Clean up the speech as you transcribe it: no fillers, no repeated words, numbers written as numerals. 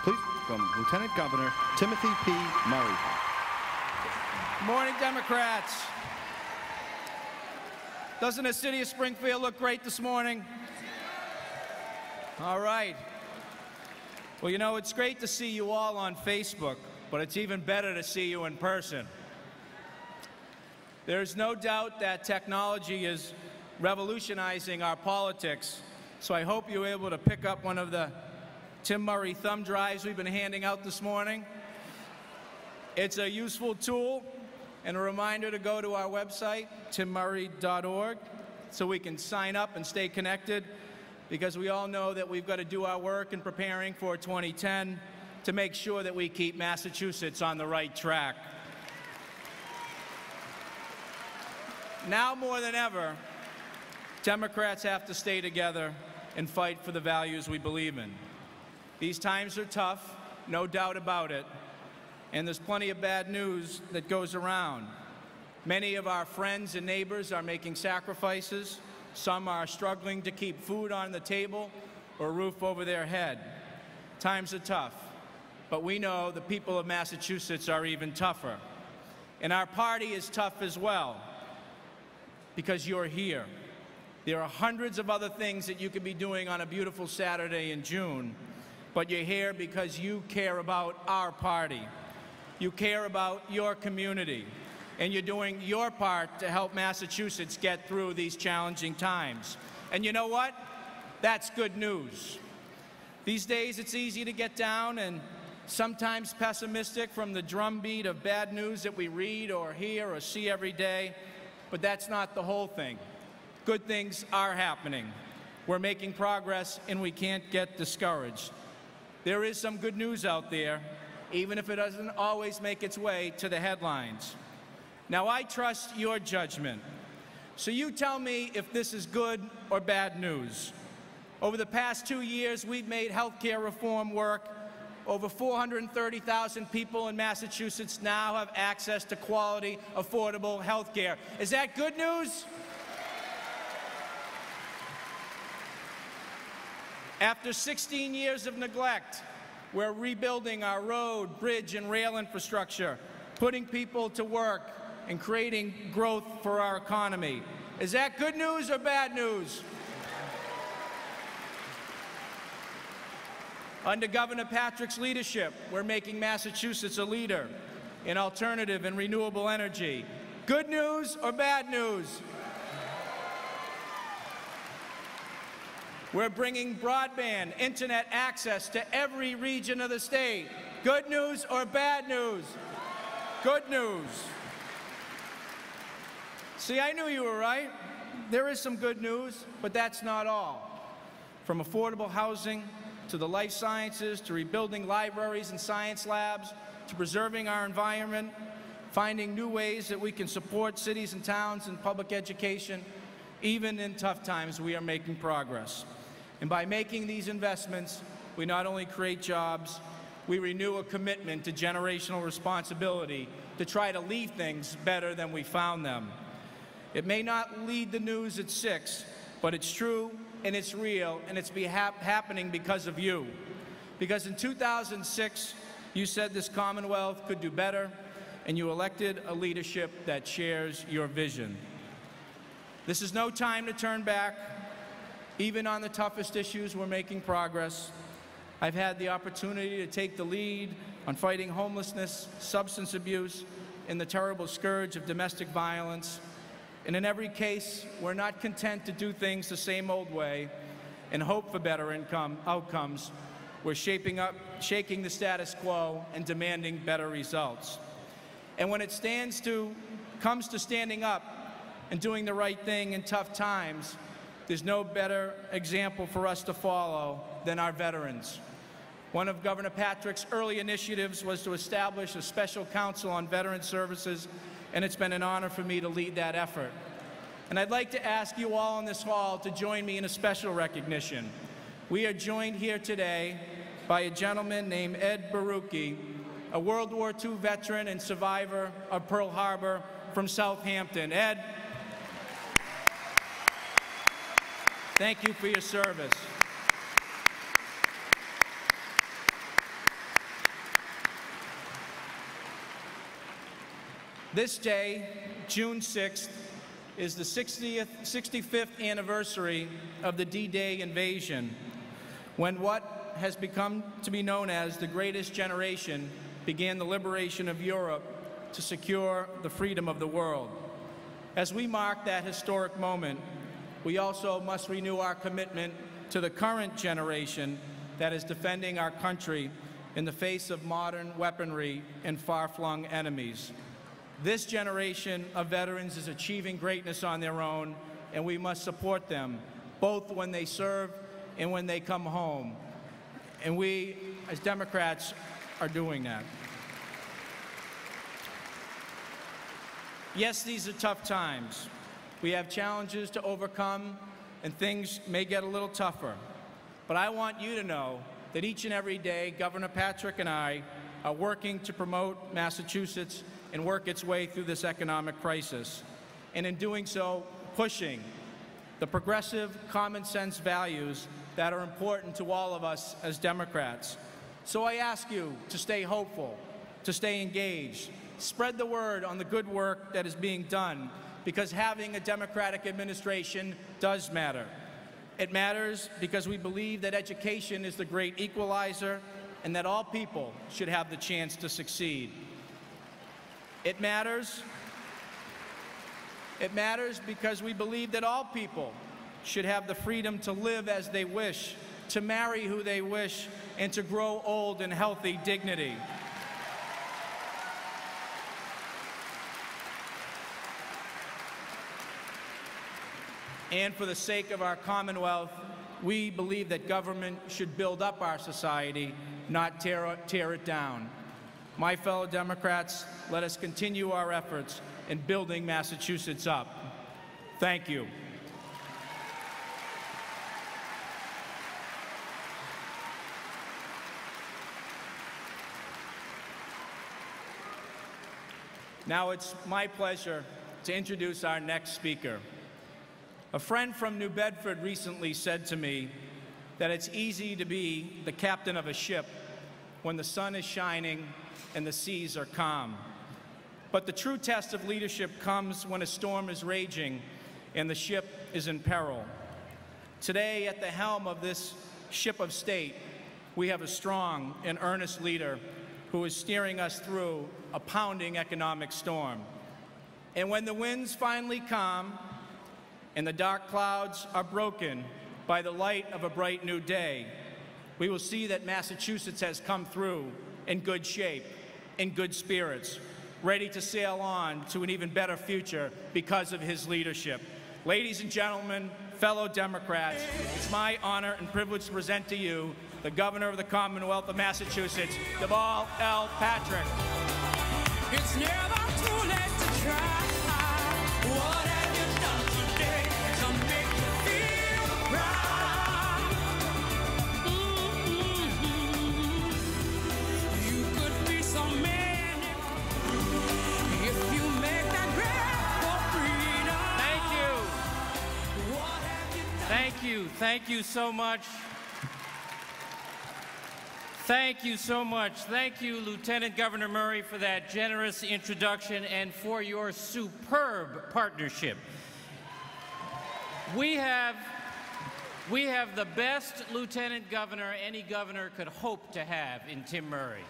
Please welcome Lieutenant Governor Timothy P. Murray. Morning, Democrats. Doesn't the city of Springfield look great this morning? All right. Well, you know, it's great to see you all on Facebook, but it's even better to see you in person. There's no doubt that technology is revolutionizing our politics, so I hope you're able to pick up one of the Tim Murray thumb drives we've been handing out this morning. It's a useful tool and a reminder to go to our website, timmurray.org, so we can sign up and stay connected, because we all know that we've got to do our work in preparing for 2010 to make sure that we keep Massachusetts on the right track. Now more than ever, Democrats have to stay together and fight for the values we believe in. These times are tough, no doubt about it, and there's plenty of bad news that goes around. Many of our friends and neighbors are making sacrifices. Some are struggling to keep food on the table or a roof over their head. Times are tough, but we know the people of Massachusetts are even tougher. And our party is tough as well, because you're here. There are hundreds of other things that you could be doing on a beautiful Saturday in June, but you're here because you care about our party. You care about your community, and you're doing your part to help Massachusetts get through these challenging times. And you know what? That's good news. These days, it's easy to get down and sometimes pessimistic from the drumbeat of bad news that we read or hear or see every day, but that's not the whole thing. Good things are happening. We're making progress, and we can't get discouraged. There is some good news out there, even if it doesn't always make its way to the headlines. Now, I trust your judgment. So you tell me if this is good or bad news. Over the past 2 years, we've made health care reform work. Over 430,000 people in Massachusetts now have access to quality, affordable health care. Is that good news? After 16 years of neglect, we're rebuilding our road, bridge, and rail infrastructure, putting people to work, and creating growth for our economy. Is that good news or bad news? Under Governor Patrick's leadership, we're making Massachusetts a leader in alternative and renewable energy. Good news or bad news? We're bringing broadband internet access to every region of the state. Good news or bad news? Good news. See, I knew you were right. There is some good news, but that's not all. From affordable housing to the life sciences, to rebuilding libraries and science labs, to preserving our environment, finding new ways that we can support cities and towns in public education. Even in tough times, we are making progress. And by making these investments, we not only create jobs, we renew a commitment to generational responsibility to try to leave things better than we found them. It may not lead the news at 6, but it's true and it's real, and it's happening because of you. Because in 2006, you said this Commonwealth could do better, and you elected a leadership that shares your vision. This is no time to turn back. Even on the toughest issues, we're making progress. I've had the opportunity to take the lead on fighting homelessness, substance abuse, and the terrible scourge of domestic violence. And in every case, we're not content to do things the same old way and hope for better outcomes. We're shaking the status quo and demanding better results. And when it comes to standing up and doing the right thing in tough times, there's no better example for us to follow than our veterans. One of Governor Patrick's early initiatives was to establish a special council on veteran services, and it's been an honor for me to lead that effort. And I'd like to ask you all in this hall to join me in a special recognition. We are joined here today by a gentleman named Ed Barucki, a World War II veteran and survivor of Pearl Harbor from Southampton. Ed, thank you for your service. This day, June 6th, is the 65th anniversary of the D-Day invasion, when what has become to be known as the Greatest Generation began the liberation of Europe to secure the freedom of the world. As we mark that historic moment, we also must renew our commitment to the current generation that is defending our country in the face of modern weaponry and far-flung enemies. This generation of veterans is achieving greatness on their own, and we must support them, both when they serve and when they come home. And we, as Democrats, are doing that. Yes, these are tough times. We have challenges to overcome, and things may get a little tougher. But I want you to know that each and every day, Governor Patrick and I are working to promote Massachusetts and work its way through this economic crisis. And in doing so, pushing the progressive, common-sense values that are important to all of us as Democrats. So I ask you to stay hopeful, to stay engaged, spread the word on the good work that is being done, because having a Democratic administration does matter. It matters because we believe that education is the great equalizer and that all people should have the chance to succeed. It matters because we believe that all people should have the freedom to live as they wish, to marry who they wish, and to grow old in healthy dignity. And for the sake of our Commonwealth, we believe that government should build up our society, not tear it down. My fellow Democrats, let us continue our efforts in building Massachusetts up. Thank you. Now it's my pleasure to introduce our next speaker. A friend from New Bedford recently said to me that it's easy to be the captain of a ship when the sun is shining and the seas are calm. But the true test of leadership comes when a storm is raging and the ship is in peril. Today, at the helm of this ship of state, we have a strong and earnest leader who is steering us through a pounding economic storm. And when the winds finally calm and the dark clouds are broken by the light of a bright new day, we will see that Massachusetts has come through in good shape, in good spirits, ready to sail on to an even better future because of his leadership. Ladies and gentlemen, fellow Democrats, it's my honor and privilege to present to you the Governor of the Commonwealth of Massachusetts, Deval L. Patrick. It's never too late to try. What have you done today to make you feel proud? You could be so many if you make that grab for freedom. Thank you. What have you done? Thank you. Thank you so much. Thank you so much. Thank you, Lieutenant Governor Murray, for that generous introduction and for your superb partnership. We have the best lieutenant governor any governor could hope to have in Tim Murray.